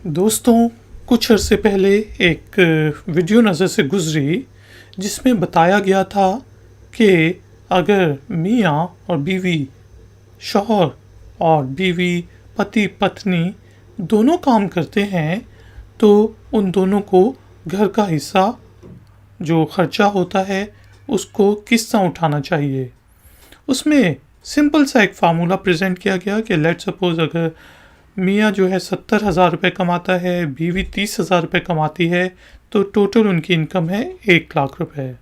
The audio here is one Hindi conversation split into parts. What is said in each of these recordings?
दोस्तों, कुछ अरसे पहले एक वीडियो नज़र से गुज़री जिसमें बताया गया था कि अगर मियाँ और बीवी, शौहर और बीवी, पति पत्नी दोनों काम करते हैं तो उन दोनों को घर का हिस्सा जो खर्चा होता है उसको किस तरह उठाना चाहिए। उसमें सिंपल सा एक फार्मूला प्रेजेंट किया गया कि लेट सपोज अगर मियाँ जो है 70,000 रुपये कमाता है, बीवी 30,000 रुपये कमाती है, तो टोटल उनकी इनकम है 1 लाख रुपए।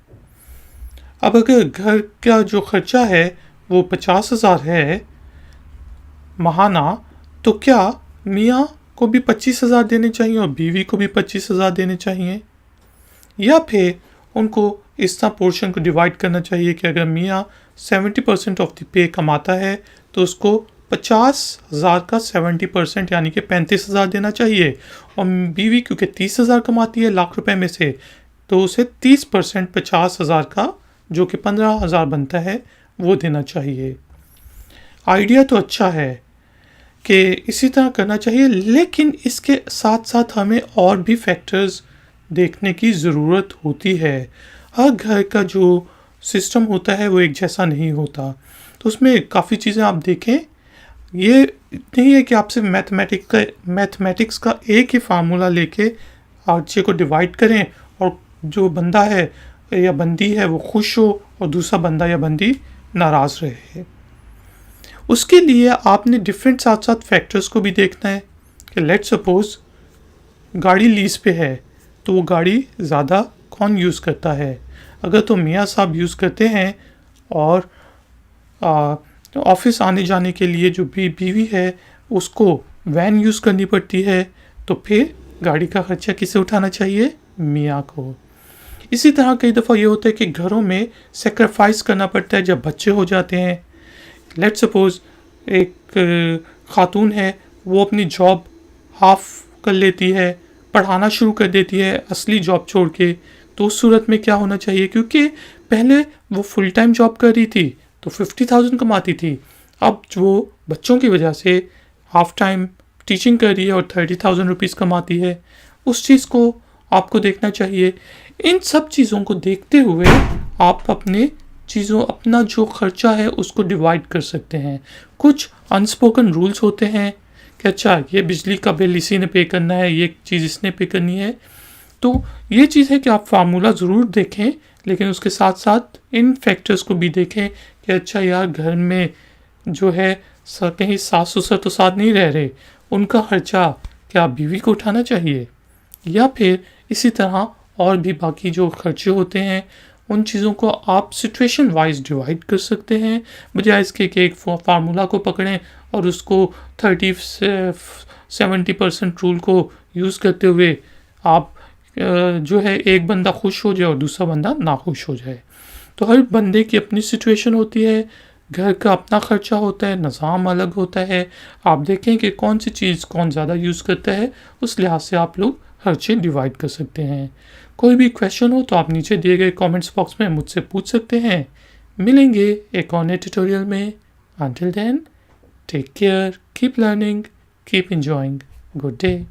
अब अगर घर का जो खर्चा है वो 50,000 है महाना, तो क्या मियाँ को भी 25,000 देने चाहिए और बीवी को भी 25,000 देने चाहिए, या फिर उनको इस तरह पोर्शन को डिवाइड करना चाहिए कि अगर मियाँ 70% ऑफ द पे कमाता है तो उसको 50,000 का 70% यानी कि 35,000 देना चाहिए, और बीवी क्योंकि 30,000 कमाती है लाख रुपए में से तो उसे 30% 50,000 का जो कि 15,000 बनता है वो देना चाहिए। आइडिया तो अच्छा है कि इसी तरह करना चाहिए, लेकिन इसके साथ साथ हमें और भी फैक्टर्स देखने की ज़रूरत होती है। हर घर का जो सिस्टम होता है वो एक जैसा नहीं होता, तो उसमें काफ़ी चीज़ें आप देखें। ये नहीं है कि आप सिर्फ मैथमेटिक्स का एक ही फार्मूला लेके आर्चे को डिवाइड करें और जो बंदा है या बंदी है वो खुश हो और दूसरा बंदा या बंदी नाराज़ रहे। उसके लिए आपने डिफरेंट साथ साथ फैक्टर्स को भी देखना है कि लेट सपोज गाड़ी लीज पे है तो वो गाड़ी ज़्यादा कौन यूज़ करता है। अगर तो मियाँ साहब यूज़ करते हैं और ऑफिस आने जाने के लिए जो बीवी है उसको वैन यूज़ करनी पड़ती है, तो फिर गाड़ी का खर्चा किसे उठाना चाहिए? मियाँ को। इसी तरह कई दफ़ा ये होता है कि घरों में सेक्रीफाइस करना पड़ता है जब बच्चे हो जाते हैं। लेट सपोज एक खातून है, वो अपनी जॉब हाफ कर लेती है, पढ़ाना शुरू कर देती है असली जॉब छोड़ के, तो उस सूरत में क्या होना चाहिए? क्योंकि पहले वो फुल टाइम जॉब कर रही थी तो 50,000 कमाती थी, अब वो बच्चों की वजह से हाफ टाइम टीचिंग कर रही है और 30,000 रुपीज़ कमाती है। उस चीज़ को आपको देखना चाहिए। इन सब चीज़ों को देखते हुए आप अपना जो खर्चा है उसको डिवाइड कर सकते हैं। कुछ अनस्पोकन रूल्स होते हैं कि अच्छा ये बिजली का बिल इसी ने पे करना है, ये चीज़ इसने पे करनी है। तो ये चीज़ है कि आप फार्मूला ज़रूर देखें, लेकिन उसके साथ साथ इन फैक्टर्स को भी देखें कि अच्छा यार घर में जो है कहीं सास ससुर तो साथ नहीं रह रहे, उनका खर्चा क्या बीवी को उठाना चाहिए, या फिर इसी तरह और भी बाकी जो खर्चे होते हैं उन चीज़ों को आप सिचुएशन वाइज डिवाइड कर सकते हैं, बजाय इसके कि एक फार्मूला को पकड़ें और उसको 30-70% रूल को यूज़ करते हुए आप जो है एक बंदा खुश हो जाए और दूसरा बंदा नाखुश हो जाए। तो हर बंदे की अपनी सिचुएशन होती है, घर का अपना खर्चा होता है, निज़ाम अलग होता है। आप देखें कि कौन सी चीज़ कौन ज़्यादा यूज़ करता है, उस लिहाज से आप लोग खर्चे डिवाइड कर सकते हैं। कोई भी क्वेश्चन हो तो आप नीचे दिए गए कमेंट्स बॉक्स में मुझसे पूछ सकते हैं। मिलेंगे एक और नए ट्यूटोरियल में। Until then, take care, keep learning, keep enjoying. Good day.